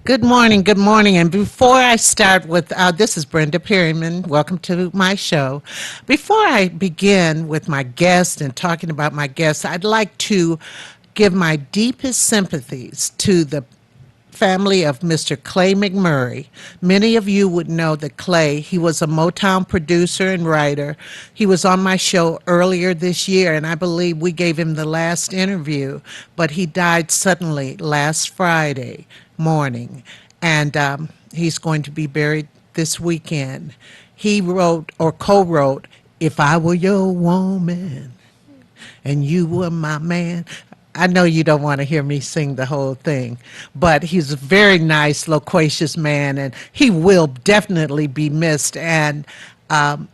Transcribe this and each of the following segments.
Good morning, good morning. And before I start with, this is Brenda Perryman. Welcome to my show. Before I begin with my guest and talking about my guest, I'd like to give my deepest sympathies to the family of Mr. Clay McMurray. Many of you would know that Clay, he was a Motown producer and writer. He was on my show earlier this year, and I believe we gave him the last interview, but he died suddenly last Friday morning, and he's going to be buried this weekend. He wrote or co-wrote "If I Were Your Woman and You Were My Man." I know you don't want to hear me sing the whole thing, but he's a very nice, loquacious man, and he will definitely be missed. And um,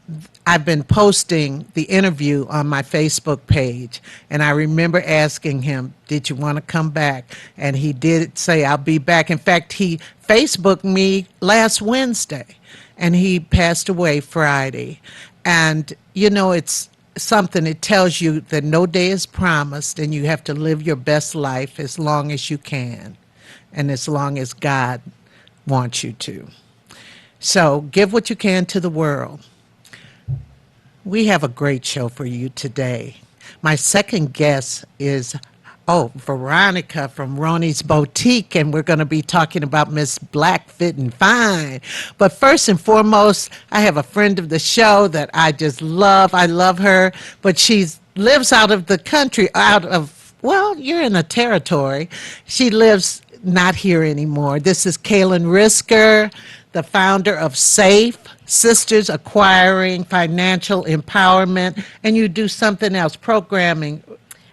I've been posting the interview on my Facebook page, and I remember asking him, "Did you want to come back?" And he did say, "I'll be back." In fact, he Facebooked me last Wednesday, and he passed away Friday. And, you know, it's something, it tells you that no day is promised and you have to live your best life as long as you can and as long as God wants you to. So give what you can to the world. We have a great show for you today. My second guest is Veronica from Ronnie's Boutique, and we're going to be talking about Miss Black Fit and Fine. But first and foremost, I have a friend of the show that I just love. I love her, but she lives out of the country, well, you're in a territory. She lives not here anymore. This is Kaylin Risker, the founder of SAFE, Sisters Acquiring Financial Empowerment, and you do something else, programming.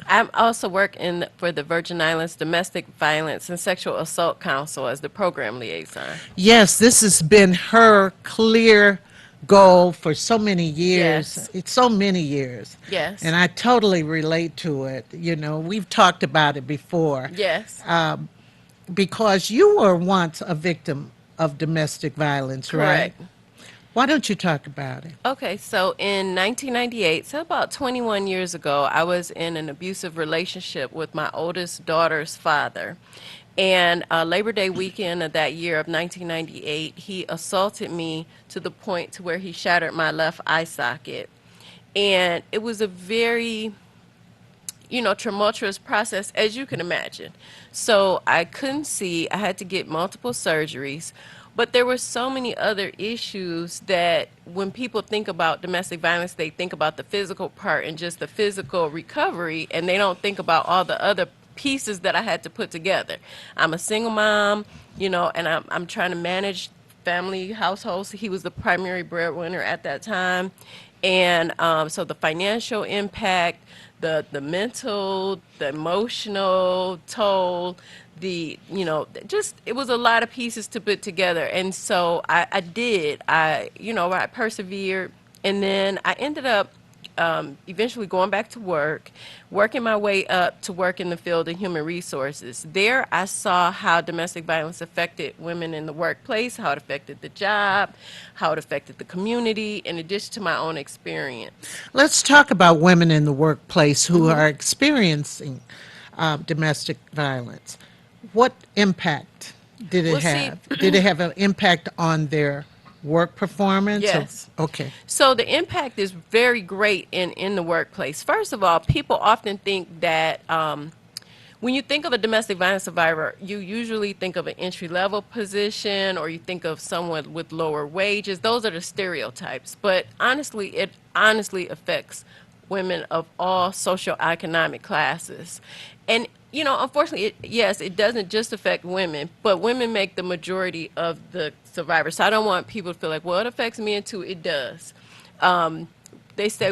I also work for the Virgin Islands Domestic Violence and Sexual Assault Council as the program liaison. Yes, this has been her clear goal for so many years. Yes, It's so many years. And yes, I totally relate to it. You know, we've talked about it before yes, because you were once a victim of domestic violence, right? correct. Why don't you talk about it? Okay, so in 1998, so about 21 years ago, I was in an abusive relationship with my oldest daughter's father. And Labor Day weekend of that year of 1998, he assaulted me to the point to where he shattered my left eye socket. And it was a very tumultuous process, as you can imagine. So I couldn't see. I had to get multiple surgeries. But there were so many other issues that when people think about domestic violence, they think about the physical part and just the physical recovery, and they don't think about all the other pieces that I had to put together. I'm a single mom, and I'm trying to manage family households. He was the primary breadwinner at that time. And so the financial impact, the mental, the emotional toll, just it was a lot of pieces to put together. And so I persevered. And then I ended up eventually going back to work, working my way up to work in the field of human resources. There, I saw how domestic violence affected women in the workplace, how it affected the job, how it affected the community, in addition to my own experience. Let's talk about women in the workplace who are experiencing domestic violence. What impact did it Well, see, have? Did it have an impact on their work performance? yes. Okay. So the impact is very great in the workplace. First of all, people often think that when you think of a domestic violence survivor, you usually think of an entry level position or you think of someone with lower wages. Those are the stereotypes. But honestly, it honestly affects women of all socioeconomic classes. And unfortunately, yes, it doesn't just affect women, but women make the majority of the survivors. So I don't want people to feel like, well, it affects men too. It does. Um, they say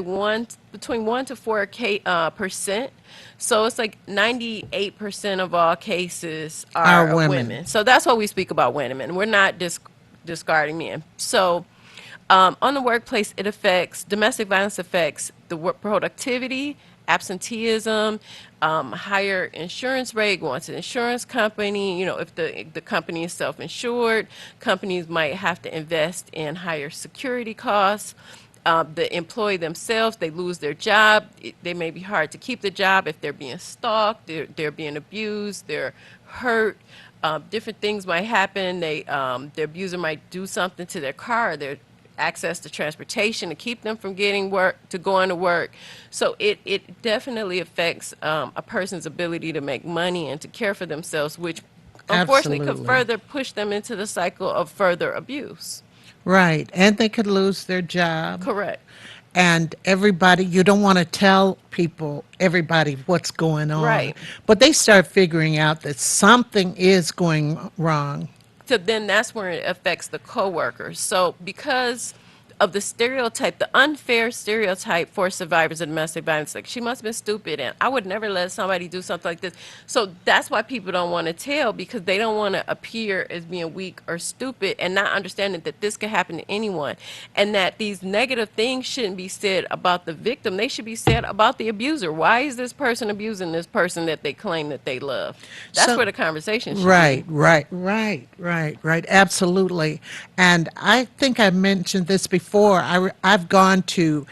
between 1 to 4% so it's like 98% of all cases are Our of women. women. So that's why we speak about women. We're not discarding men. So on the workplace, domestic violence affects the work productivity, absenteeism, higher insurance rate, going to the insurance company. If the company is self-insured, companies might have to invest in higher security costs. The employee themselves, they lose their job. They may be hard to keep the job if they're being stalked, they're being abused, they're hurt. different things might happen. The abuser might do something to their car, their access to transportation to keep them from getting work, to going to work. So it definitely affects a person's ability to make money and to care for themselves, which unfortunately could Absolutely. further push them into the cycle of further abuse. Right. And they could lose their job. Correct. And everybody, you don't want to tell people, everybody, what's going on. Right. But they start figuring out that something is going wrong. So then that's where it affects the coworkers. So because of the stereotype, the unfair stereotype for survivors of domestic violence, like she must have been stupid and I would never let somebody do something like this. So that's why people don't want to tell, because they don't want to appear as being weak or stupid and not understanding that this could happen to anyone, and that these negative things shouldn't be said about the victim. They should be said about the abuser. Why is this person abusing this person that they claim that they love? That's So, where the conversation should right, be. right. Absolutely. And I think I mentioned this before. I've gone to,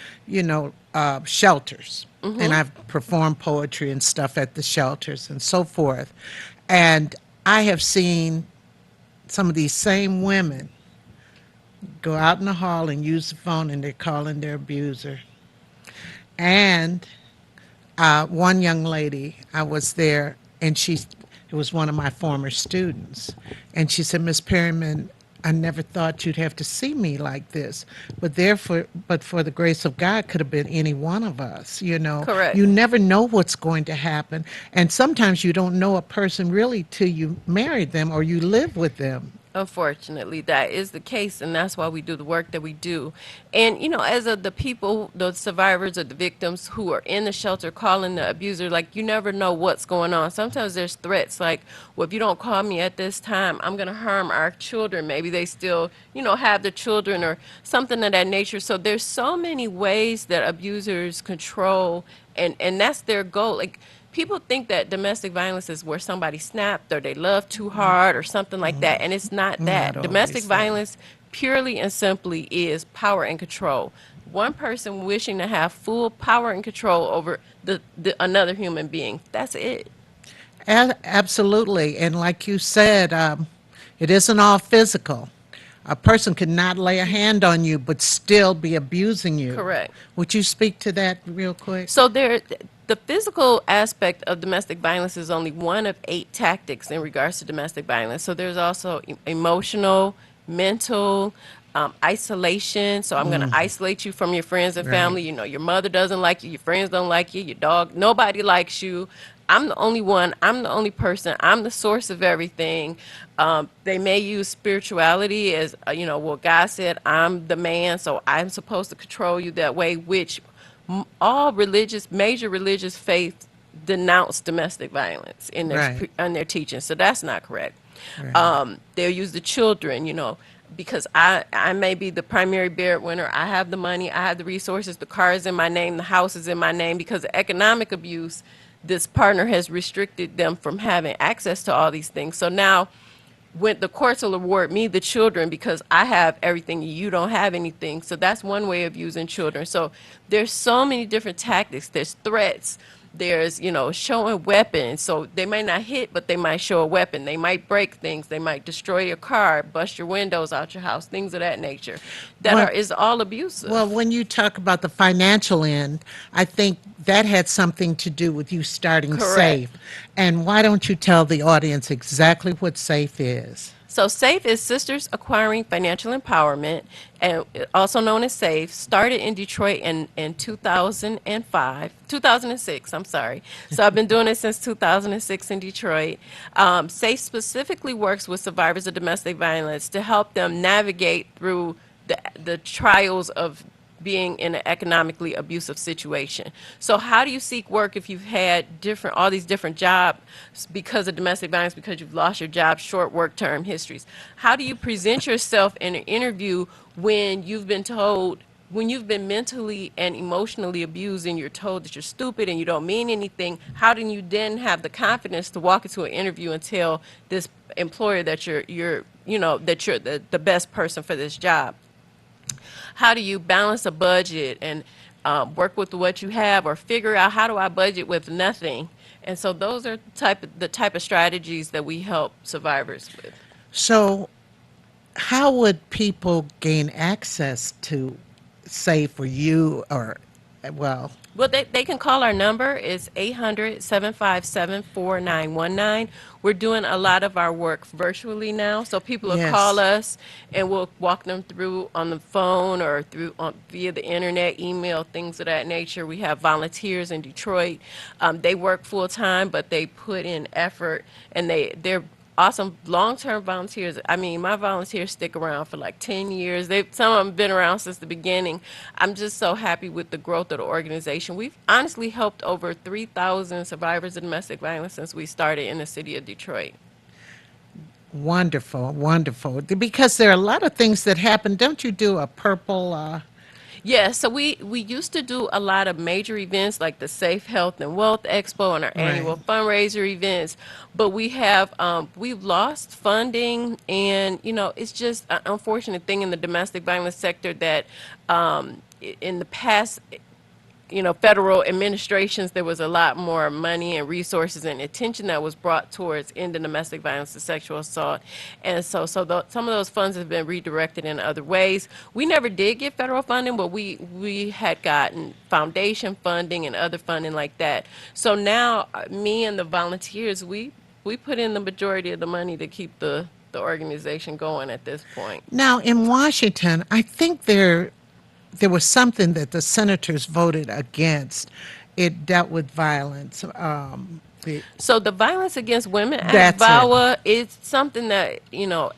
shelters, and I've performed poetry and stuff at the shelters and so forth. And I have seen some of these same women go out in the hall and use the phone, and they're calling their abuser. And one young lady, I was there, and it was one of my former students, and she said, "Miss Perryman, I never thought you'd have to see me like this, but for the grace of God, could have been any one of us. Correct. You never know what's going to happen, and sometimes you don't know a person really till you marry them or you live with them." Unfortunately, that is the case, and that's why we do the work that we do. And as of the people, the survivors or the victims who are in the shelter calling the abuser, like, you never know what's going on. Sometimes there's threats like, well, if you don't call me at this time, I'm going to harm our children. Maybe they still, have the children or something of that nature. So there's so many ways that abusers control, and that's their goal. Like, people think that domestic violence is where somebody snapped or they love too hard or something like that, and it's not Not that. Domestic always that. violence purely and simply is power and control. One person wishing to have full power and control over the another human being. That's it. Absolutely. And like you said, it isn't all physical. A person could not lay a hand on you but still be abusing you. Correct. Would you speak to that real quick? So the physical aspect of domestic violence is only one of 8 tactics in regards to domestic violence. So there's also emotional, mental, isolation. So I'm going to isolate you from your friends and Right. family. Your mother doesn't like you, your friends don't like you, your dog, nobody likes you. I'm the only one. I'm the only person. I'm the source of everything. They may use spirituality as, well, God said, I'm the man, so I'm supposed to control you that way, which all major religious faiths denounce domestic violence Right. in their teaching. So that's not correct. Right. They'll use the children, because I may be the primary breadwinner. I have the money, I have the resources, the car is in my name, the house is in my name. Because of economic abuse, this partner has restricted them from having access to all these things. So now, when the courts will award me the children because I have everything, you don't have anything. So that's one way of using children. So there's so many different tactics. There's threats. There's, showing weapons. So they might not hit, but they might show a weapon. They might break things. They might destroy your car, bust your windows out your house, things of that nature. Well, Is all well, abusive. when you talk about the financial end, I think that had something to do with you starting Correct. SAFE. And why don't you tell the audience exactly what SAFE is? So SAFE is Sisters Acquiring Financial Empowerment, and also known as SAFE, started in Detroit in 2006, I'm sorry. So I've been doing it since 2006 in Detroit. SAFE specifically works with survivors of domestic violence to help them navigate through the trials of being in an economically abusive situation. So how do you seek work if you've had all these different jobs because of domestic violence, because you've lost your job, short work term histories? How do you present yourself in an interview when you've been told, when you've been mentally and emotionally abused and you're told that you're stupid and you don't mean anything? How do you then have the confidence to walk into an interview and tell this employer that that you're the best person for this job? How do you balance a budget and work with what you have, or figure out how do I budget with nothing. And so those are the type of strategies that we help survivors with. So, how would people gain access to, say, for you or, well, Well, they can call our number. It's 800-757-4919. We're doing a lot of our work virtually now. So people will call yes. us and we'll walk them through on the phone or via the internet, email, things of that nature. We have volunteers in Detroit. They work full time, but they put in effort, and they're awesome long-term volunteers. I mean, my volunteers stick around for like 10 years. Some of them have been around since the beginning. I'm just so happy with the growth of the organization. We've honestly helped over 3,000 survivors of domestic violence since we started in the city of Detroit. Wonderful, wonderful. Because there are a lot of things that happen. Don't you do a purple? Yeah, so we used to do a lot of major events like the Safe Health and Wealth Expo and our Right. annual fundraiser events, but we've lost funding, and it's just an unfortunate thing in the domestic violence sector that in the past, federal administrations, there was a lot more money and resources and attention that was brought towards ending domestic violence and sexual assault. And some of those funds have been redirected in other ways. We never did get federal funding, but we had gotten foundation funding and other funding like that. So now, me and the volunteers, we put in the majority of the money to keep the organization going at this point. Now, in Washington, I think there was something that the senators voted against. It dealt with violence. So the Violence Against Women Act, That's it. VAWA, is something that,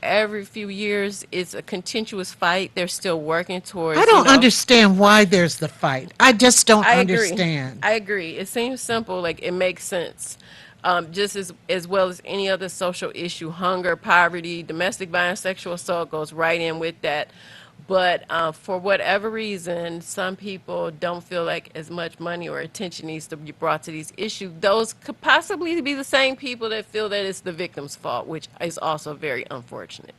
every few years it's a continuous fight. They're still working I towards. don't understand why there's the fight. I just don't I agree. understand. I agree. It seems simple, like it makes sense. Just as well as any other social issue, hunger, poverty, domestic violence, sexual assault goes right in with that. But for whatever reason, some people don't feel like as much money or attention needs to be brought to these issues. Those could possibly be the same people that feel that it's the victim's fault, which is also very unfortunate.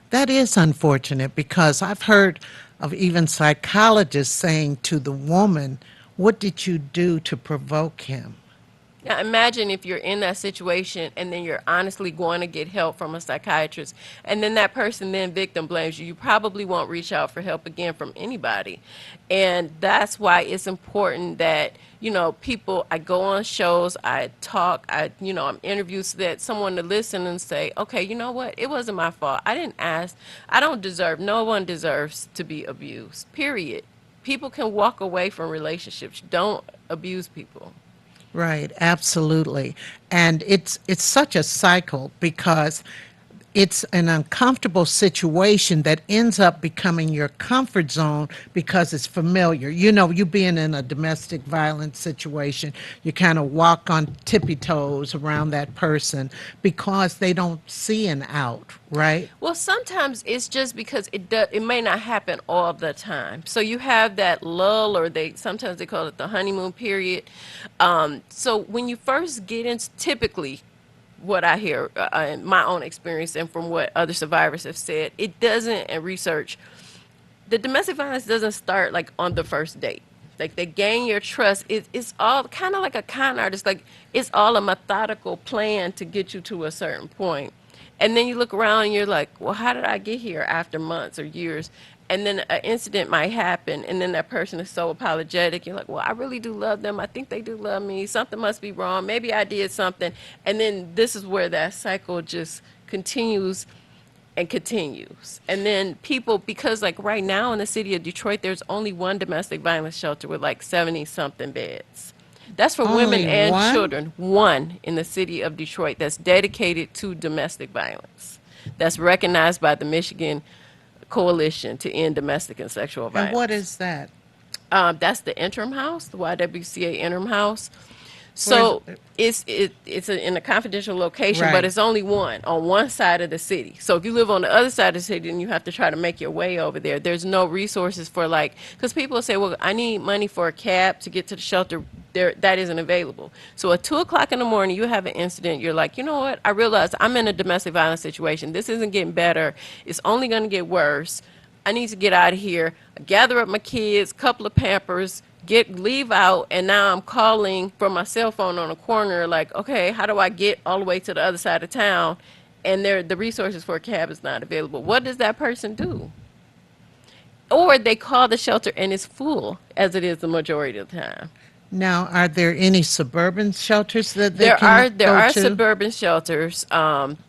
That is unfortunate because I've heard of even psychologists saying to the woman, "What did you do to provoke him?" Now, imagine if you're in that situation and then you're honestly going to get help from a psychiatrist, and then that person, then victim, blames you. You probably won't reach out for help again from anybody. And that's why it's important that, people, I go on shows, I talk, I'm interviewed so that someone to listen and say, okay, you know what? It wasn't my fault. I didn't ask. No one deserves to be abused, period. People can walk away from relationships. Don't abuse people. Right, absolutely. And it's such a cycle because it's an uncomfortable situation that ends up becoming your comfort zone because it's familiar. You know, you being in a domestic violence situation, you kind of walk on tippy toes around that person because they don't see an out, right? Well, sometimes it's just because it may not happen all the time. So you have that lull, or sometimes they call it the honeymoon period. So when you first get into, typically, what I hear in my own experience and from what other survivors have said, it doesn't, and research, the domestic violence doesn't start like on the first date. Like, they gain your trust. It's all kind of like a con artist. Like, it's all a methodical plan to get you to a certain point. And then you look around and you're like, well, how did I get here after months or years? And then an incident might happen, and then that person is so apologetic. You're like, well, I really do love them. I think they do love me. Something must be wrong. Maybe I did something. And then this is where that cycle just continues and continues. And then people, because like right now in the city of Detroit, there's only one domestic violence shelter with like 70 something beds. That's for women Only and one? children. One in the city of Detroit that's dedicated to domestic violence. That's recognized by the Michigan Coalition to End Domestic and Sexual And what Violence. is that? That's the interim house, the YWCA interim house. Where's So in a confidential location, but right. it's only one on one side of the city. So if you live on the other side of the city, then you have to try to make your way over there. There's no resources for, like, because people say, well, I need money for a cab to get to the shelter. There, that isn't available. So at 2 o'clock in the morning, you have an incident. You're like, you know what? I realize I'm in a domestic violence situation. This isn't getting better. It's only going to get worse. I need to get out of here. I gather up my kids, couple of Pampers, leave out, and now I'm calling from my cell phone on a corner, like, okay, how do I get all the way to the other side of town? And the resources for a cab is not available. What does that person do? Or they call the shelter and it's full, as it is the majority of the time. Now, are there any suburban shelters that they There can are there go are to? suburban shelters.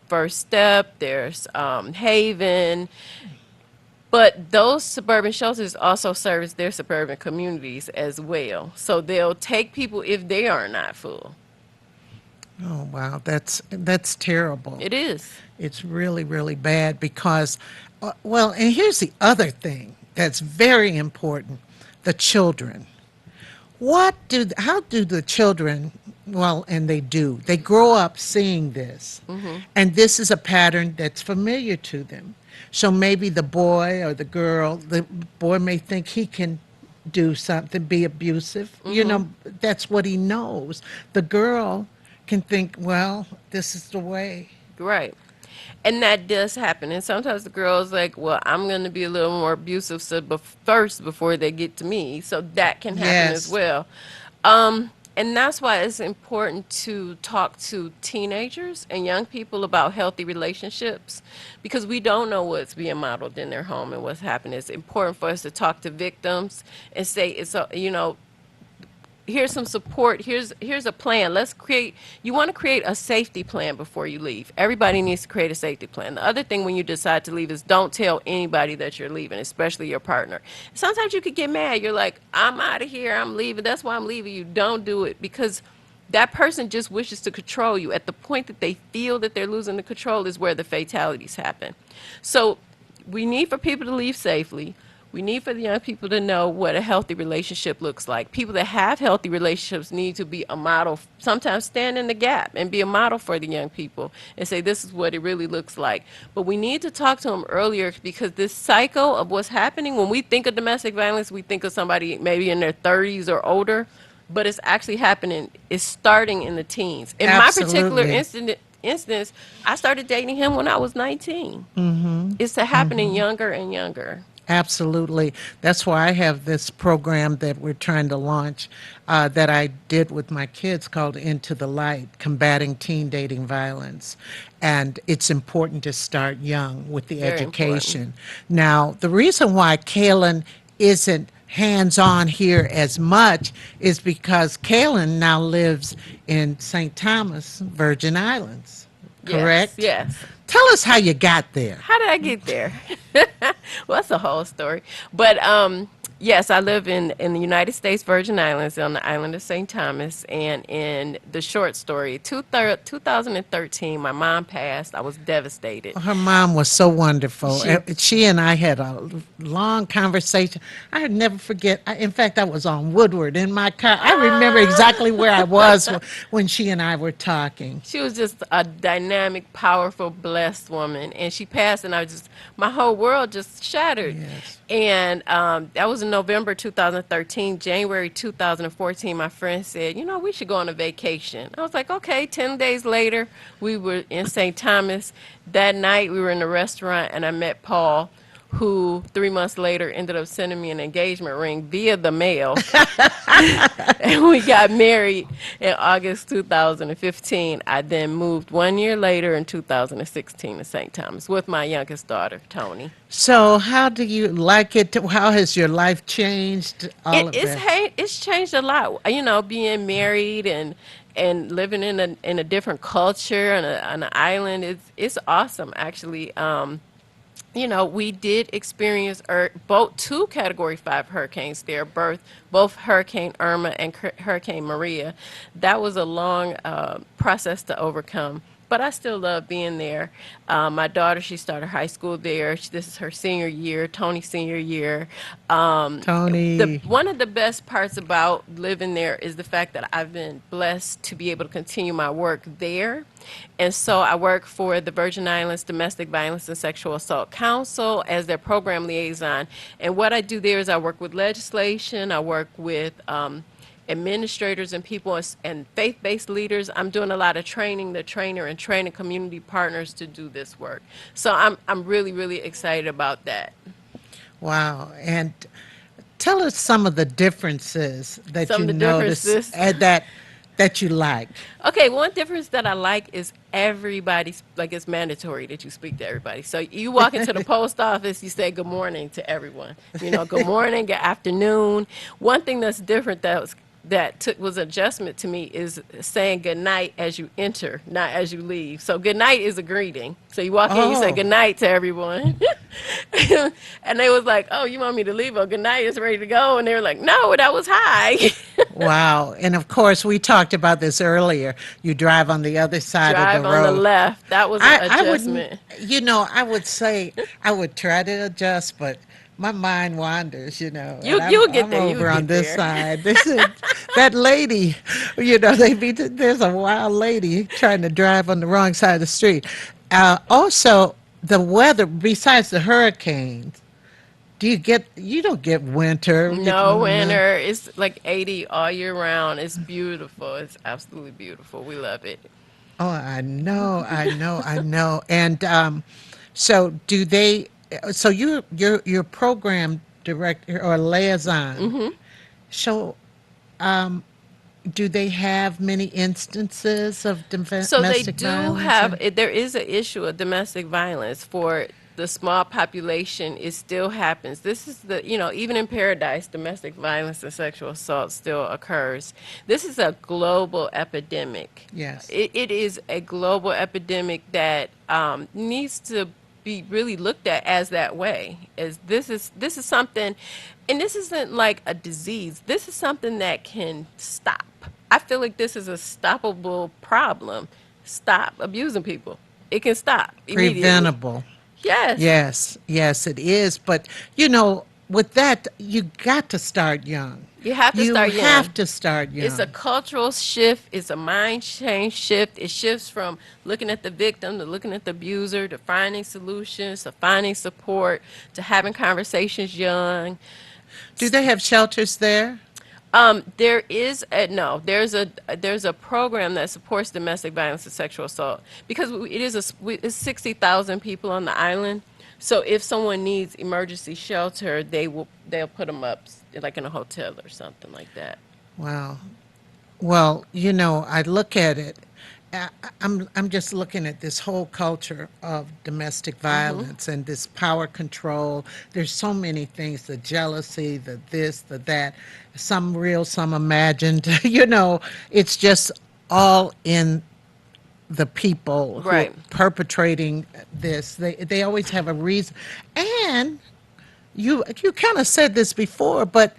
First Step. There's Haven. But those suburban shelters also service their suburban communities as well. So they'll take people if they are not full. Oh, wow, that's terrible. It is. It's really, really bad because, well, and here's the other thing that's very important: the children. How do the children, well, and they grow up seeing this, and this is a pattern that's familiar to them. So maybe the boy or the boy may think he can do something, be abusive. That's what he knows. The girl can think, well, this is the way. Right. And that does happen. And sometimes the girl's like, well, I'm going to be a little more abusive first before they get to me. So that can happen as Yes, well. And that's why it's important to talk to teenagers and young people about healthy relationships, because we don't know what's being modeled in their home and what's happening. It's important for us to talk to victims and say, here's some support. Here's a plan. You want to create a safety plan before you leave. Everybody needs to create a safety plan. The other thing when you decide to leave is don't tell anybody that you're leaving, especially your partner. Sometimes you could get mad. You're like, I'm out of here. I'm leaving. That's why I'm leaving you. Don't do it, because that person just wishes to control you. At the point that they feel that they're losing the control is where the fatalities happen. So we need for people to leave safely. We need for the young people to know what a healthy relationship looks like. People that have healthy relationships need to be a model, sometimes stand in the gap and be a model for the young people and say, this is what it really looks like. But we need to talk to them earlier, because this cycle of what's happening, when we think of domestic violence, we think of somebody maybe in their 30s or older, but it's actually happening, it's starting in the teens. In my particular absolutely. instance, I started dating him when I was 19. It's happening younger and younger. Absolutely. That's why I have this program that we're trying to launch that I did with my kids called Into the Light, Combating Teen Dating Violence. And it's important to start young with the Very important. education. Now, the reason why Kaylin isn't hands on here as much is because Kaylin now lives in St. Thomas, Virgin Islands, Yes, correct? yes. Tell us how you got there. How did I get there? Well, that's a whole story. But yes, I live in the United States Virgin Islands on the island of St. Thomas. And in the short story, 2013, my mom passed. I was devastated. Her mom was so wonderful. She, She and I had a long conversation. I would never forget. In fact, I was on Woodward in my car. I remember exactly where I was when she and I were talking. she was just a dynamic, powerful, blessed woman. And she passed, and my whole world just shattered. Yes. And that was in November 2013. January 2014, my friend said, we should go on a vacation. I was like, okay. 10 days later, we were in St. Thomas. That night, we were in a restaurant, and I met Paul, who 3 months later ended up sending me an engagement ring via the mail. And we got married in August 2015. I then moved 1 year later in 2016 to St. Thomas with my youngest daughter, Tony. So, how do you like it? How has your life changed? All of that. It's changed a lot. Being married and living in a different culture on an island, it's awesome actually. We did experience both two Category 5 hurricanes there, both Hurricane Irma and Hurricane Maria. That was a long process to overcome, but I still love being there. My daughter, she started high school there. This is her senior year, Tony's senior year. Tony. One of the best parts about living there is the fact that I've been blessed to be able to continue my work there. And so I work for the Virgin Islands Domestic Violence and Sexual Assault Council as their program liaison. And what I do there is I work with legislation, I work with administrators and people and faith-based leaders. I'm doing a lot of training the trainer and training community partners to do this work. So I'm really, really excited about that. Wow. And tell us some of the differences that Some you of the notice differences. that you like. Okay, one difference that I like is everybody's like it's mandatory that you speak to everybody. So you walk into the post office, you say good morning to everyone. You know, good morning, good afternoon. One thing that's different was adjustment to me is saying good night as you enter, not as you leave. So good night is a greeting. So you walk in, you say Oh, good night to everyone. And they was like, "Oh, you want me to leave? Oh, good night, it's ready to go." And they were like, "No, that was hi." wow. And of course, we talked about this earlier. You drive on the other side of the Drive on the road. left. That was an I wouldn't, adjustment. I would say I would try to adjust, but my mind wanders, and You I'm you'll get I'm there. You'll over on get this there. side. This is that lady, there's a wild lady trying to drive on the wrong side of the street. Also, the weather, besides the hurricanes, you don't get winter. No winter. It's like 80 all year round. It's beautiful. It's absolutely beautiful. We love it. Oh, I know. And so do they? So you're program director or liaison. So do they have many instances of So they domestic do violence? have And there is an issue of domestic violence for the small population. It still happens. This is even in paradise, domestic violence and sexual assault still occurs. This is a global epidemic. yes, It is a global epidemic that needs to be really looked at as that way. As this is something, and this isn't like a disease. This is something that can stop. I feel like this is a stoppable problem. Stop abusing people. It can stop immediately. preventable. Yes. Yes, it is. But with that, you got to start young. You have to You start have young. to start It's a young. cultural shift. It's a mind change shift. It shifts from looking at the victim to looking at the abuser to finding solutions to finding support to having conversations young. Do they have shelters there? There is a no. There's a program that supports domestic violence and sexual assault because it's 60,000 people on the island. So if someone needs emergency shelter, they'll put them up like in a hotel or something like that. Wow. Well, I look at it. I'm just looking at this whole culture of domestic violence and this power control. There's so many things: the jealousy, the this, the that. Some real, some imagined. It's just all in the people who are Right. perpetrating this. They always have a reason, and you kind of said this before, but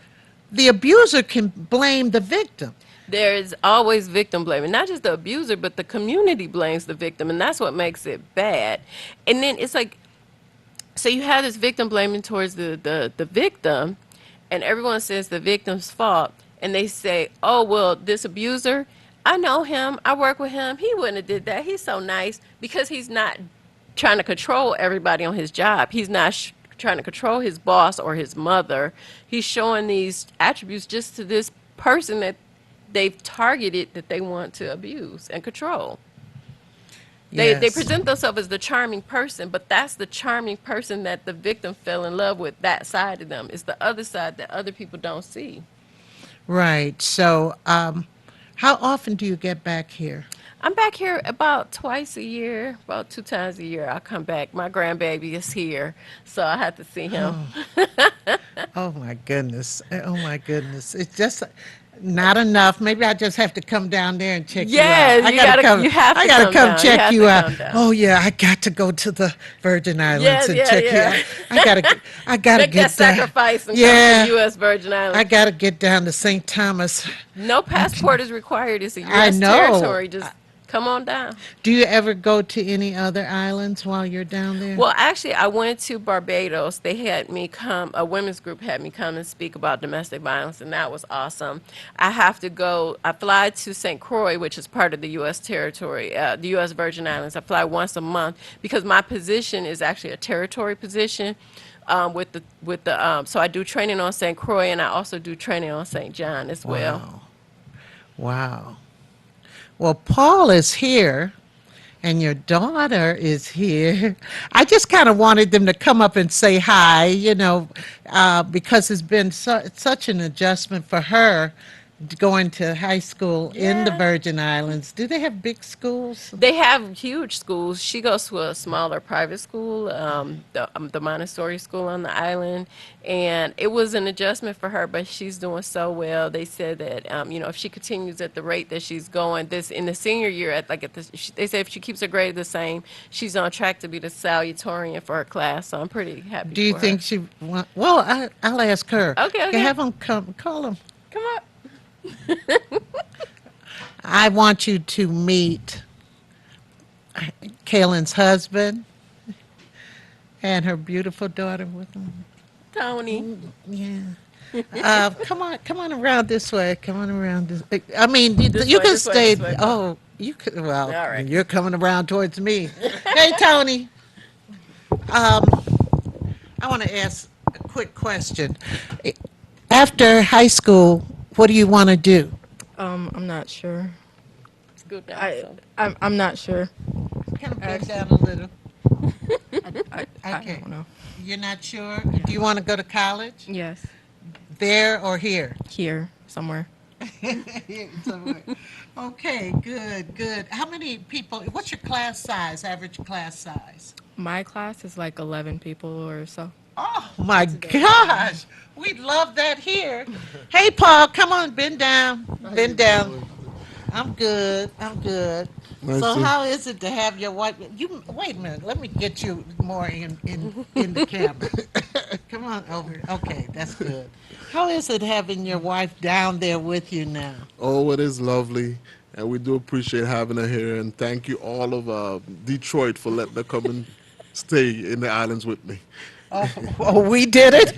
the abuser can blame the victim. There's always victim blaming, not just the abuser, but the community blames the victim, and that's what makes it bad. And then it's like, so you have this victim blaming towards the victim, and everyone says the victim's fault, and they say, "Oh well, this abuser, I know him, I work with him, he wouldn't have did that. He's so nice," because he's not trying to control everybody on his job. He's not trying to control his boss or his mother. He's showing these attributes just to this person that they've targeted that they want to abuse and control. They Yes. present themselves as the charming person, but that's the charming person that the victim fell in love with. That side of them is the other side that other people don't see. Right. So, how often do you get back here? I'm back here about twice a year, about 2 times a year. I come back. My grandbaby is here, so I have to see him. Oh my goodness. Oh my goodness. It's just not enough. Maybe I just have to come down there and check you out. Yes, you have I to gotta come come down. You check have you to out. come down. Oh yeah, I got to go to the Virgin Islands Yes, and yeah, check you yeah. out. I gotta Make that get down. sacrifice and come to the Yeah. U.S. Virgin I Islands. gotta get down to St. Thomas. No passport is required. It's a I U.S. know. territory. Just come on down. Do you ever go to any other islands while you're down there? Well, actually, I went to Barbados. They had me come, a women's group had me come and speak about domestic violence, and that was awesome. I fly to St. Croix, which is part of the U.S. territory, the U.S. Virgin Islands. I fly once a month because my position is actually a territory position. So I do training on St. Croix, and I also do training on St. John as well. Wow. Wow. Well, Paul is here, And your daughter is here. I just kind of wanted them to come up and say hi, because it's been such an adjustment for her going to high school in the Yeah. Virgin Islands. Do they have big schools? They have huge schools. She goes to a smaller private school, the Montessori school on the island, and it was an adjustment for her. But she's doing so well. They said that if she continues at the rate that she's going, this in the senior year they said if she keeps her grade the same, she's on track to be the salutatorian for her class. So I'm pretty happy Do you for her. think well, I'll ask her. Okay, Okay, okay, have them come, call them. come up. I want you to meet Kaylin's husband and her beautiful daughter with them. Tony. Yeah. Come on around this way. Come on around this. I mean, This you way, can this way, stay. this way. Oh, you could. Well, All right. you're coming around towards me. Hey, Tony. Um, I want to ask a quick question. After high school, what do you want to do? I'm not sure. Scoot down. I So. I'm not sure. Kind of bend down a little. I Okay. don't know. You're not sure? Do you want to go to college? Yes, There or here? here somewhere. Somewhere. Okay, good, good. How many people, what's your class size, average class size? My class is like 11 people or so. Oh, my gosh. We love that here. Hey, Paul, come on, bend down. Bend down. I'm good. I'm good. Nice So to- how is it to have your wife? You wait a minute. Let me get you more in the camera. Come on over. Okay, that's good. How is it having your wife down there with you now? Oh, it is lovely, and we do appreciate having her here. And thank you all of Detroit for letting her come and stay in the islands with me. Oh, we did it.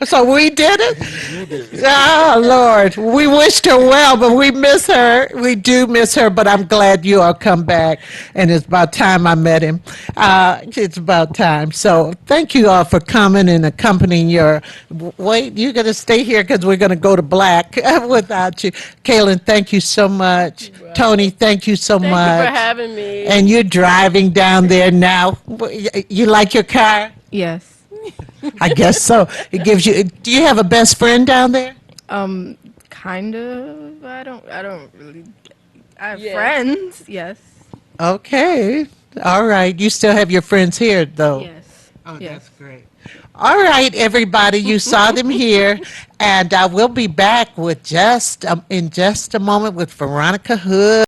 So we did it. Oh Lord, we wished her well, but we miss her. We do miss her, but I'm glad you all come back, and it's about time I met him. It's about time. So thank you all for coming and accompanying your. Wait, you're gonna stay here because we're gonna go to black without you. Kaylin, thank you so much. Tony, thank you so Thank much. you for having me. And you're driving down there now. You like your car? Yes. I guess so. It gives you. Do you have a best friend down there? Kind of. I don't really. I have Yes. friends. Yes. Okay. All right. You still have your friends here, though. Yes. Oh, Yes. that's great. All right, everybody. You saw them here, and we'll be back with in just a moment with Veronica Hood.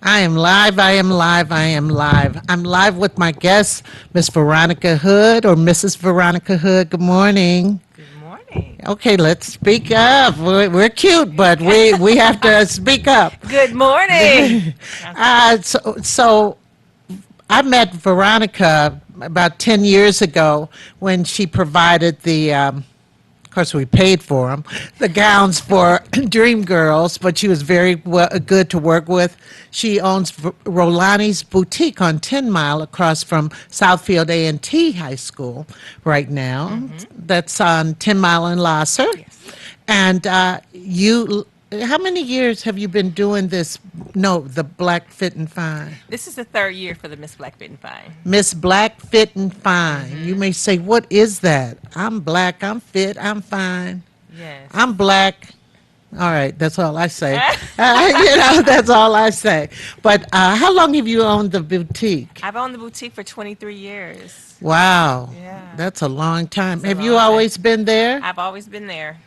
I am live, I am live, I am live. I'm live with my guest, Miss Veronica Hood, or Mrs. Veronica Hood. Good morning. Good morning. Okay, let's speak up. We're cute, but we have to speak up. Good morning. So I met Veronica about 10 years ago when she provided of course, we paid for them, the gowns for Dream Girls, but she was very good to work with. She owns Rolani's Boutique on 10 Mile across from Southfield A&T High School right now. That's on 10 Mile and Lasser. And how many years have you been doing this? No, the Black Fit and Fine. This is the third year for the Miss Black Fit and Fine. Miss Black Fit and Fine. You may say, what is that? I'm black, I'm fit, I'm fine. Yes. I'm black. All right, that's all I say. That's all I say. But how long have you owned the boutique? I've owned the boutique for 23 years. Wow, Yeah, that's a long time. it's a Have you long time. always been there? I've always been there.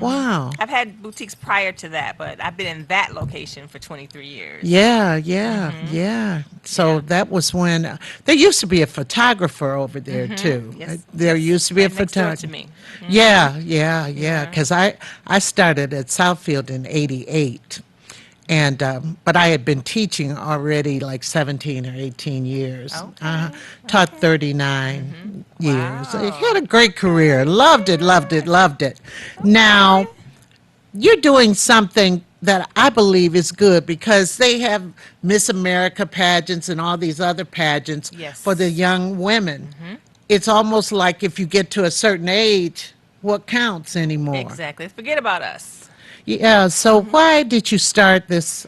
Wow. I've had boutiques prior to that, but I've been in that location for 23 years. Yeah, yeah, yeah. So Yeah. that was when there used to be a photographer over there too. Yes, There yes, used to be a right next door to photographer. me. Yeah, yeah, yeah. Yeah. Because I started at Southfield in '88, and but I had been teaching already like 17 or 18 years. Okay, Taught 39 years. I Wow. had a great career. Loved it, loved it, loved it. Okay. Now you're doing something that I believe is good because they have Miss America pageants and all these other pageants for the Yes. young women. It's almost like if you get to a certain age, what counts anymore? Exactly. Forget about us. Yeah, so why did you start this?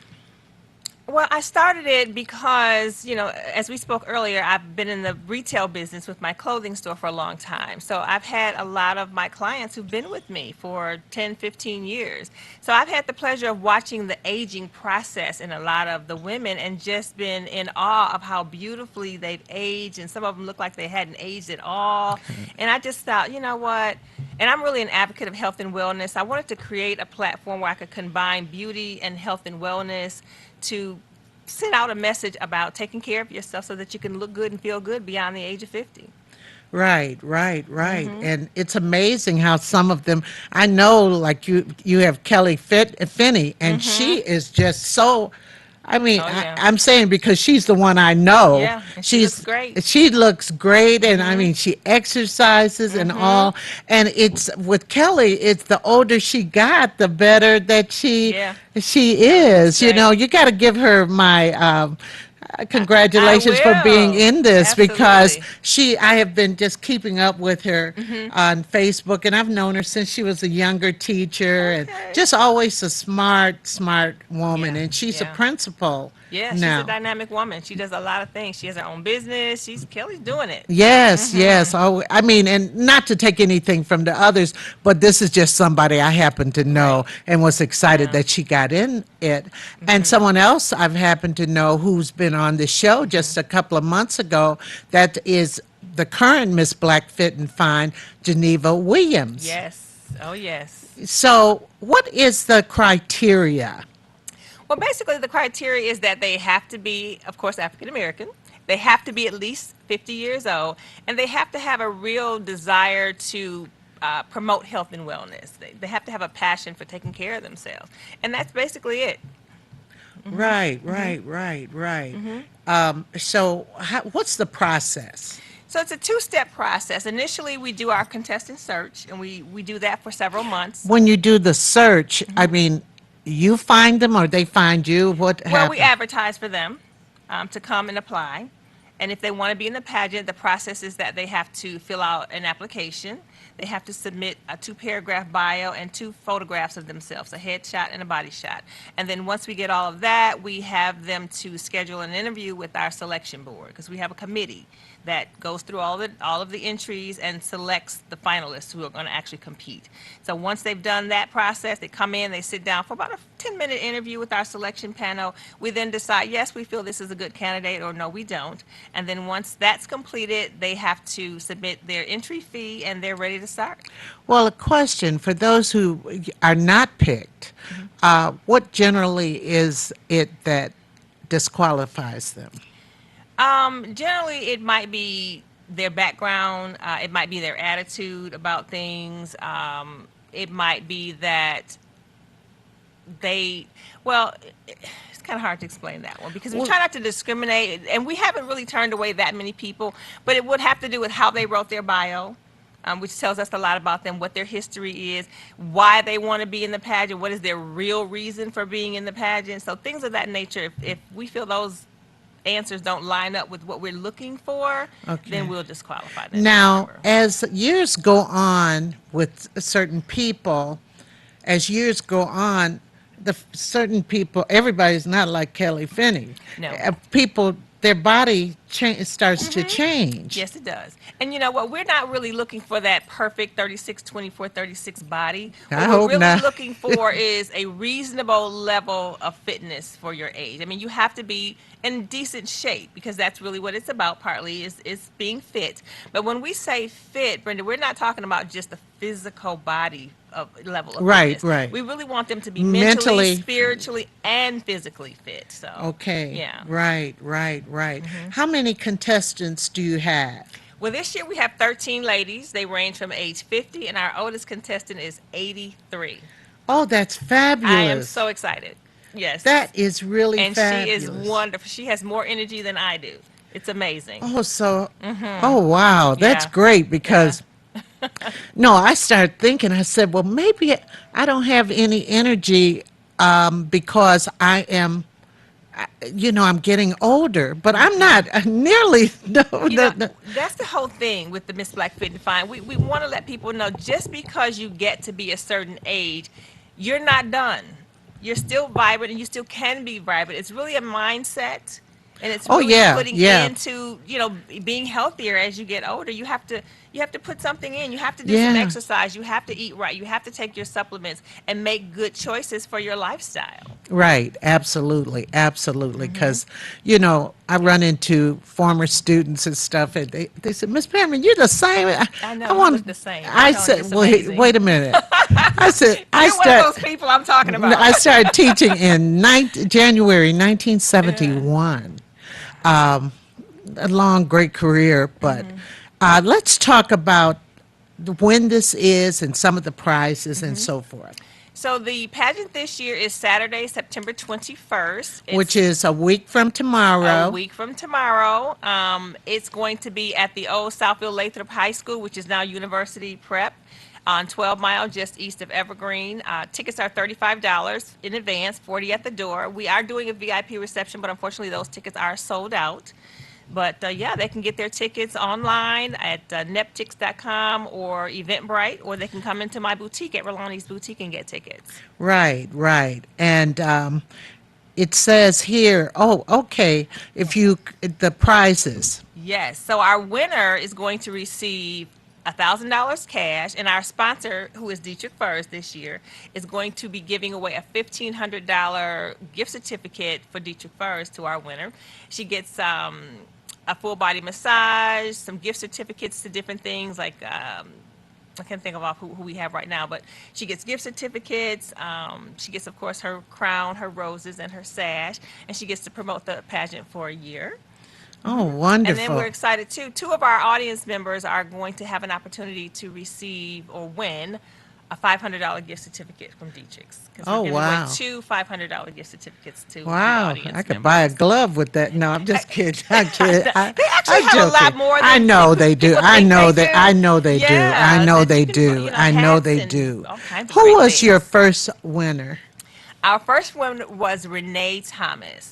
Well, I started it because, as we spoke earlier, I've been in the retail business with my clothing store for a long time. So I've had a lot of my clients who've been with me for 10, 15 years. So I've had the pleasure of watching the aging process in a lot of the women and just been in awe of how beautifully they've aged. And some of them look like they hadn't aged at all. And I just thought, you know what? And I'm really an advocate of health and wellness. I wanted to create a platform where I could combine beauty and health and wellness to send out a message about taking care of yourself so that you can look good and feel good beyond the age of 50. Right, right, right. And it's amazing how some of them, I know like you have Finney, and she is just so, I mean, Oh, yeah. I'm saying because she's the one I know. Yeah, and she looks great. She looks great, and I mean, she exercises and all. And it's with Kelly, it's the older she got, the better that Yeah. she is. You great. know, you got to give her my congratulations for being will. in this because Absolutely. I have been just keeping up with her on Facebook, and I've known her since she was a younger teacher, and Okay. just always a smart woman, Yeah, and she's a yeah. principal Yeah, she's now. a dynamic woman. She does a lot of things. She has her own business. Kelly's doing it. Yes, yes. Oh, I mean, and not to take anything from the others, but this is just somebody I happen to know Right. and was excited Yeah. that she got in it. And someone else I've happened to know who's been on the show just a couple of months ago, that is the current Miss Black Fit and Fine, Geneva Williams. Yes. Oh, yes. So, what is the criteria? Well, basically, the criteria is that they have to be, of course, African American. They have to be at least 50 years old, and they have to have a real desire to promote health and wellness. They have to have a passion for taking care of themselves, and that's basically it. Right, right. So, what's the process? So it's a two-step process. Initially, we do our contestant search, and we do that for several months. When you do the search, I mean, you find them or they find you? What Well, we happens? advertise for them to come and apply. And if they want to be in the pageant, the process is that they have to fill out an application. They have to submit a 2-paragraph bio and 2 photographs of themselves, a headshot and a body shot. And then once we get all of that, we have them to schedule an interview with our selection board because we have a committee that goes through all of the entries and selects the finalists who are going to actually compete. So once they've done that process, they come in, they sit down for about a 10-minute interview with our selection panel. We then decide, yes, we feel this is a good candidate, or no, we don't. And then once that's completed, they have to submit their entry fee, and they're ready to start. Well, a question for those who are not picked, what generally is it that disqualifies them? Generally, it might be their background. It might be their attitude about things. It might be that it's kind of hard to explain that one because we try not to discriminate, and we haven't really turned away that many people, but it would have to do with how they wrote their bio. Which tells us a lot about them, what their history is, why they want to be in the pageant, what is their real reason for being in the pageant. So things of that nature, if we feel those answers don't line up with what we're looking for, Okay. then we'll disqualify them. Now, as years go on with certain people, certain people, everybody's not like Kelly Finney. No. People, their body it starts to change. Yes, it does. And you know what? We're not really looking for that perfect 36, 24, 36 body. I What we're hope really not. looking for is a reasonable level of fitness for your age. I mean, you have to be in decent shape because that's really what it's about, partly, is being fit. But when we say fit, Brenda, we're not talking about just the physical body of level of Right, fitness. right. We really want them to be mentally, Mentally. spiritually, and physically fit. So, Okay. yeah. Right, right, right. How many contestants do you have? Well, this year we have 13 ladies. They range from age 50, and our oldest contestant is 83. Oh, that's I am fabulous. so excited. Yes. That is really And she is fabulous. wonderful. She has more energy than I do. It's amazing. Oh, so, oh, wow. That's Yeah. great Yeah. because, no, I started thinking, I said, well, maybe I don't have any energy because I am, I'm getting older, but I'm not nearly, no, You no, know, no. that's the whole thing with the Miss Black Fit and Fine. We want to let people know just because you get to be a certain age, you're not done. You're still vibrant and you still can be vibrant. It's really a mindset and it's Oh, really yeah, putting yeah, into, being healthier as you get older. You have to put something in. You have to do some yeah. exercise. You have to eat right. You have to take your supplements and make good choices for your lifestyle. Right, absolutely, absolutely. Because, I run into former students and stuff, and they said, Miss Perryman, you're the same. I I know you look want, the same. I I know, and said, it's wait, amazing. wait a minute. I said, You're one of those people I'm talking about. I started teaching in January Yeah. 1971. Um, a long, great career, but let's talk about when this is and some of the prizes and so forth, So the pageant this year is Saturday, September 21st. which It's is a week from a tomorrow. week from tomorrow. It's going to be at the old Southfield Lathrop High School, which is now University Prep, on 12 Mile, just east of Evergreen. Tickets are $35 in advance, 40 at the door. We are doing a VIP reception, but unfortunately those tickets are sold out. But yeah, they can get their tickets online at neptix.com or Eventbrite, or they can come into my boutique at Rolani's Boutique and get tickets. Right, right. And it says here, oh, okay, the prizes. Yes. So our winner is going to receive $1,000 cash, and our sponsor, who is Dietrich Furs this year, is going to be giving away a $1,500 gift certificate for Dietrich Furs to our winner. She gets a full body massage, some gift certificates to different things like. I can't think of off who we have right now, but she gets gift certificates. She gets, of course, her crown, her roses, and her sash, and she gets to promote the pageant for a year. Oh, And then wonderful. we're excited too. Two of our audience members are going to have an opportunity to receive or win a $500 gift certificate from Dietrich's. Because Oh, we're giving wow. away two $500 gift certificates to the Wow, audience I could members. buy a glove with that. No, I'm just kidding. I'm kidding. They actually I'm have a lot joking. more I than know they do. people I think know they they. do. I know they do. I Yeah, know that they you can, do. I know hats they and do. all kinds of Who great was your things. first winner? Our first one was Renee Thomas.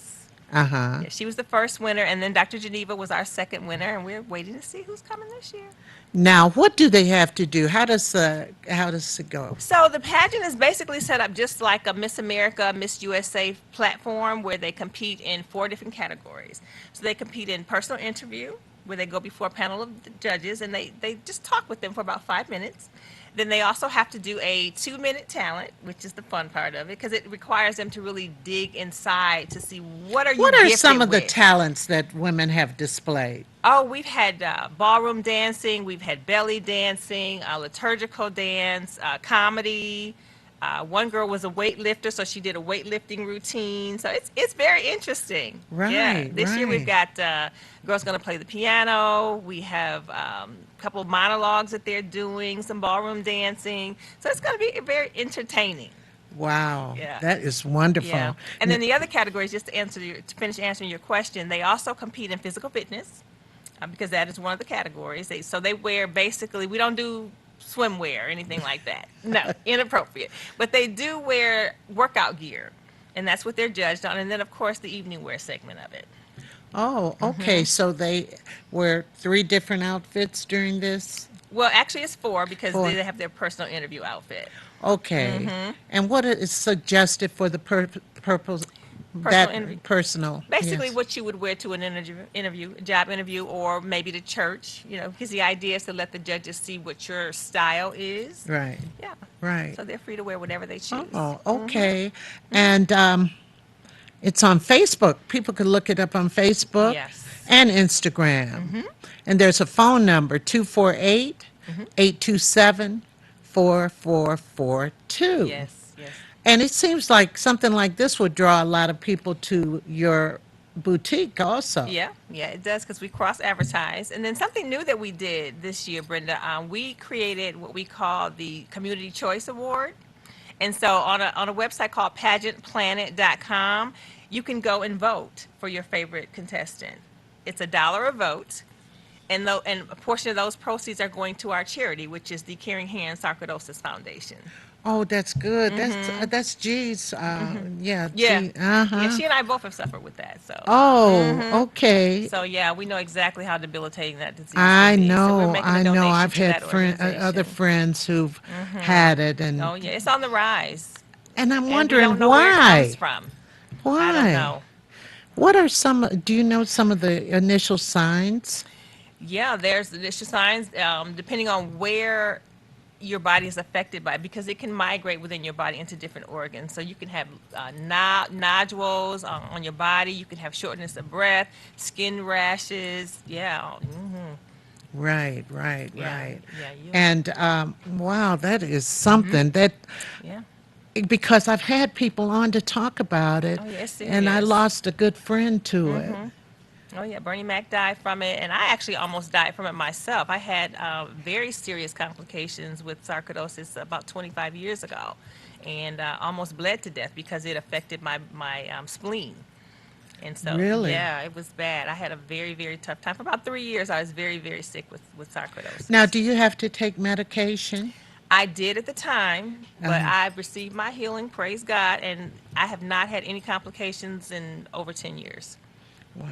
Uh huh. Yeah, she was the first winner, and then Dr. Geneva was our second winner, and we're waiting to see who's coming this year. Now, what do they have to do? How does it go? So the pageant is basically set up just like a Miss America, Miss USA platform where they compete in 4 different categories. So they compete in personal interview, where they go before a panel of judges and they just talk with them for about 5 minutes. Then they also have to do a 2-minute talent, which is the fun part of it, because it requires them to really dig inside to see what are you What are gifted some of the with. talents that women have displayed? Oh, we've had ballroom dancing, we've had belly dancing, liturgical dance, comedy. One girl was a weightlifter, so she did a weightlifting routine. So it's very interesting. Yeah, Right, this year we've right. got girls going to play the piano. We have a couple of monologues that they're doing, some ballroom dancing. So it's going to be very entertaining. Wow, Yeah. that is wonderful. Yeah. And then the other categories, just to finish answering your question, they also compete in physical fitness. Because that is one of the categories. So they wear basically, we don't do swimwear or anything like that. No, inappropriate. But they do wear workout gear, and that's what they're judged on. And then, of course, the evening wear segment of it. Oh, okay. So they wear 3 different outfits during this? Well, actually, it's 4 because 4. they have their personal interview outfit. Okay. And what is suggested for the purpose? Personal that interview. personal. Basically, Yes. what you would wear to an job interview, or maybe to church. Because the idea is to let the judges see what your style is. Right. Yeah. Right. So they're free to wear whatever they choose. Oh, okay. And it's on Facebook. People can look it up on Facebook Yes. and Instagram. And there's a phone number, 248-827-4442. Yes. Yes. And it seems like something like this would draw a lot of people to your boutique also. Yeah, yeah, it does because we cross advertise. And then something new that we did this year, Brenda, we created what we call the Community Choice Award. And so on a website called pageantplanet.com, you can go and vote for your favorite contestant. It's $1 a vote. And a portion of those proceeds are going to our charity, which is the Caring Hands Sarcoidosis Foundation. Oh, that's good. That's G's. Yeah, Yeah. G. Yeah, she and I both have suffered with that. So. Oh, okay. So yeah, we know exactly how debilitating that disease I can be. So we're know, making I a know. donation I've to had that organization. other friends who've had it, and Oh yeah, it's on the rise. and I'm And we wondering don't know where it comes why. from. Why? I don't know. What are some? Do you know some of the initial signs? Yeah, there's initial signs depending on where your body is affected by it, because it can migrate within your body into different organs. So you can have nodules on your body. You can have shortness of breath, skin rashes. Yeah. Right, right, Yeah. right. Yeah. And wow, that is something that Yeah. because I've had people on to talk about it, Oh, yeah, it's and I serious. lost a good friend to it. Oh yeah, Bernie Mac died from it, and I actually almost died from it myself. I had very serious complications with sarcoidosis about 25 years ago, and almost bled to death because it affected my spleen. And so, Really? yeah, it was bad. I had a very, very tough time. For about 3 years, I was very, very sick with sarcoidosis. Now, do you have to take medication? I did at the time, but Uh-huh. I've received my healing, praise God, and I have not had any complications in over 10 years. Wow.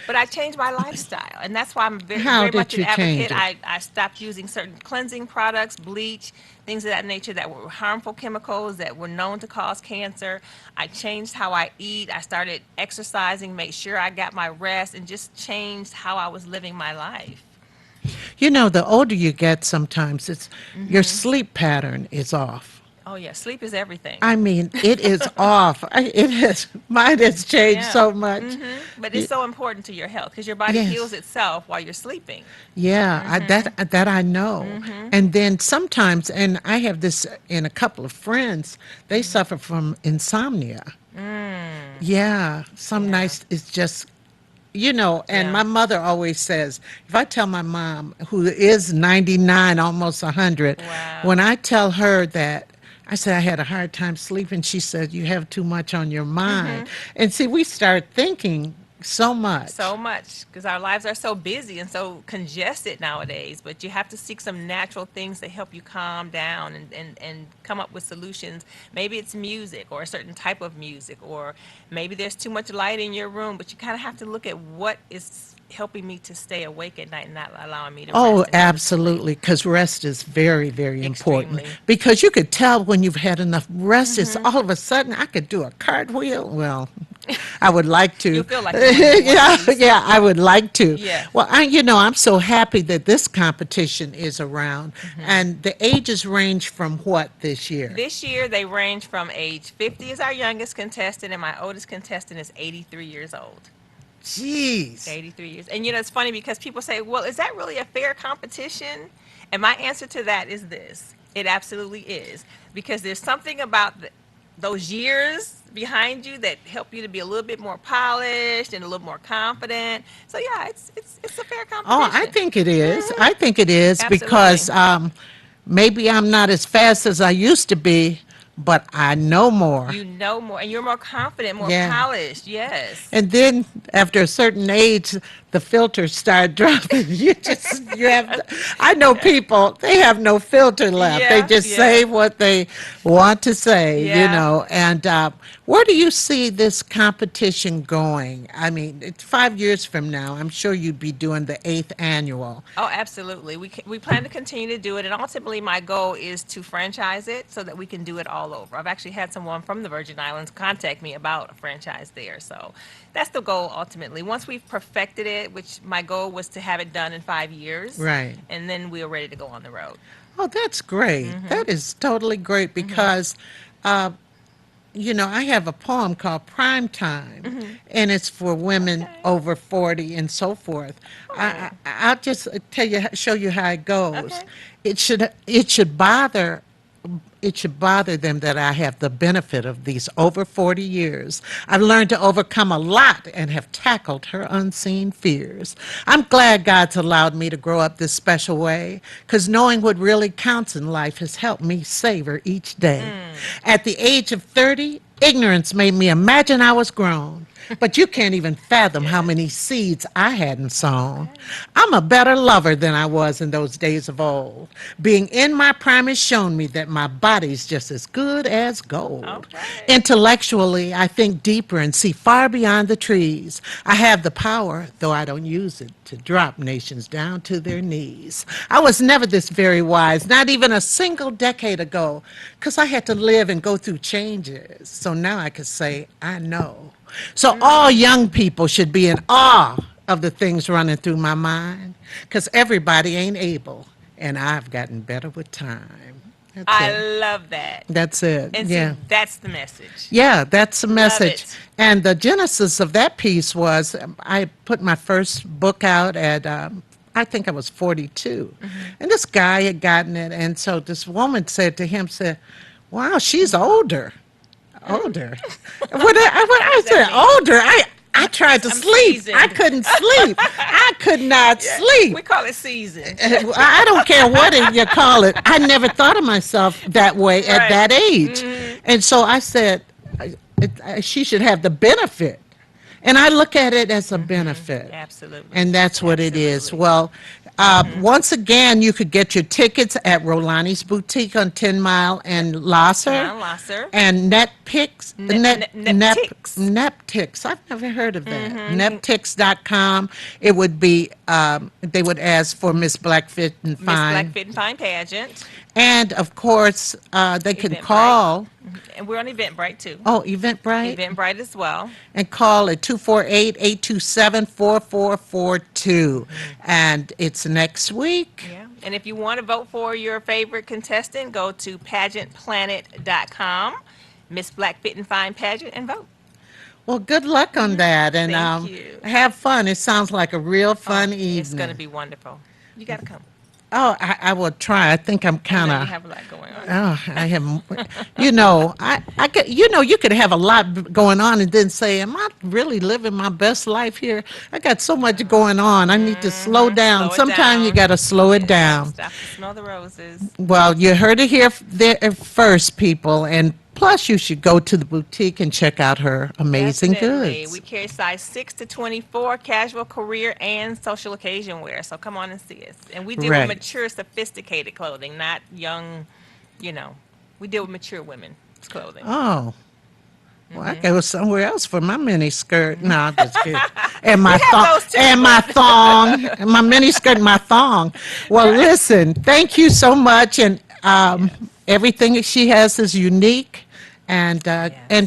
But I changed my lifestyle, and that's why I'm very, How very did much an you change advocate. it? I stopped using certain cleansing products, bleach, things of that nature that were harmful chemicals that were known to cause cancer. I changed how I eat. I started exercising, made sure I got my rest, and just changed how I was living my life. You know, the older you get, sometimes it's your sleep pattern is off. Oh yeah, sleep is everything. I mean, it is off. It has mine has changed Yeah. so much. But it's so important to your health because your body Yes. heals itself while you're sleeping. Yeah, that I know. And then sometimes, and I have this in a couple of friends, they suffer from insomnia. Yeah, some Yeah. nights it's just, you know, and Yeah. my mother always says, if I tell my mom, who is 99, almost 100, Wow. when I tell her that, I said I had a hard time sleeping, she said, you have too much on your mind. And see, we start thinking so much. So much because our lives are so busy and so congested nowadays, but you have to seek some natural things to help you calm down and come up with solutions. Maybe it's music or a certain type of music, or maybe there's too much light in your room, but you kind of have to look at what is helping me to stay awake at night and not allowing me to Oh, rest and go to sleep. absolutely, because rest is very, very important. Extremely. Because you could tell when you've had enough rest, it's all of a sudden I could do a cartwheel. Well, I would like to. You feel like you're doing one yeah, of these. yeah, I would like to. Yeah. Well, I'm so happy that this competition is around, and the ages range from what this year? This year, they range from age 50 is our youngest contestant, and my oldest contestant is 83 years old. Jeez. 83 years. And it's funny because people say, well, is that really a fair competition? And my answer to that is this: it absolutely is. Because there's something about those years behind you that help you to be a little bit more polished and a little more confident. So yeah, it's a fair competition. Oh, I think it is. I think it is Absolutely. because maybe I'm not as fast as I used to be, but I know more. You know more, and you're more confident, more Yeah. polished. Yes. And then after a certain age, the filters start dropping. You have, I know people, they have no filter left. They Yeah, just yeah. say what they want to say, Yeah. And where do you see this competition going? I mean, it's 5 years from now. I'm sure you'd be doing the 8th annual. Oh, absolutely. We plan to continue to do it, and ultimately, my goal is to franchise it so that we can do it all over. I've actually had someone from the Virgin Islands contact me about a franchise there, so that's the goal ultimately. Once we've perfected it, which my goal was to have it done in 5 years, Right. and then we are ready to go on the road. Oh, that's great. That is totally great because, I have a poem called Prime Time, and it's for women Okay. over 40 and so forth. I'll just show you how it goes. Okay. It should bother them that I have the benefit of these over 40 years. I've learned to overcome a lot and have tackled her unseen fears. I'm glad God's allowed me to grow up this special way, because knowing what really counts in life has helped me savor each day. At the age of 30, ignorance made me imagine I was grown. But you can't even fathom how many seeds I hadn't sown. I'm a better lover than I was in those days of old. Being in my prime has shown me that my body's just as good as gold. Okay. Intellectually, I think deeper and see far beyond the trees. I have the power, though I don't use it, to drop nations down to their knees. I was never this very wise, not even a single decade ago, because I had to live and go through changes. So now I could say, I know. So all young people should be in awe of the things running through my mind, because everybody ain't able, and I've gotten better with time. That's I it. love that. That's it. And Yeah. see, that's the message. Yeah, that's the message. it. And the genesis of that piece was I put my first book out at, I think I was 42. And this guy had gotten it. And so this woman said to him, wow, she's older. Older. When I said older, I tried to I'm sleep. seasoned. I couldn't sleep. I could not sleep. We call it season. I don't care what you call it. I never thought of myself that way at Right. that age. And so I said, she should have the benefit. And I look at it as a benefit. Absolutely. And that's what it is. Absolutely. Well, once again, you could get your tickets at Rolani's Boutique on 10 Mile and Lasser. John Lasser. And Netpix. Neptix. Neptix. I've never heard of that. Neptix.com. It would be, they would ask for Miss Blackfit and Miss Fine. Black Fit and Fine pageant. And of course, they can Eventbrite. call. And we're on Eventbrite too. Oh, Eventbrite. Eventbrite as well. And call at 248-827-4442. And it's next week. Yeah. And if you want to vote for your favorite contestant, go to pageantplanet.com, Miss Black Fit and Fine pageant, and vote. Well, good luck on that. And Thank you. have fun. It sounds like a real fun evening. It's going to be wonderful. You got to come. Oh, I will try. I think I'm I kind know you of. have a lot going on. Oh, I have, I could, you could have a lot going on and then say, am I really living my best life here? I got so much going on. I need to slow down. Slow it Sometimes you down. got to slow it down. Stop to smell the roses. Well, you heard it here there first, people. And plus, you should go to the boutique and check out her amazing Definitely. goods. We carry size 6 to 24, casual, career, and social occasion wear. So come on and see us. And we deal Right. with mature, sophisticated clothing, not young, we deal with mature women's clothing. Oh. Well, I go somewhere else for my mini skirt. No, I'm just kidding. And my thong, those too, and my thong, and my mini skirt, and my thong. Well, listen, thank you so much, and everything that she has is unique, and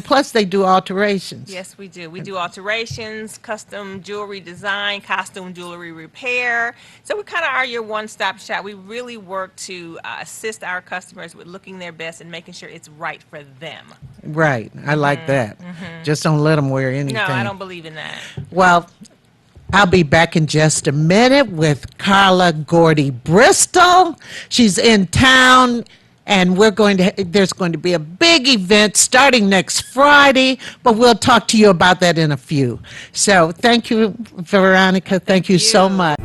plus they do alterations. Yes, we do. We do alterations, custom jewelry design, costume jewelry repair. So we kind of are your one-stop shop. We really work to assist our customers with looking their best and making sure it's right for them. Right, I like that. Just don't let them wear anything. No, I don't believe in that. Well, I'll be back in just a minute with Carla Gordy Bristol. She's in town. And there's going to be a big event starting next Friday, but we'll talk to you about that in a few. So thank you, Veronica. Thank you so much.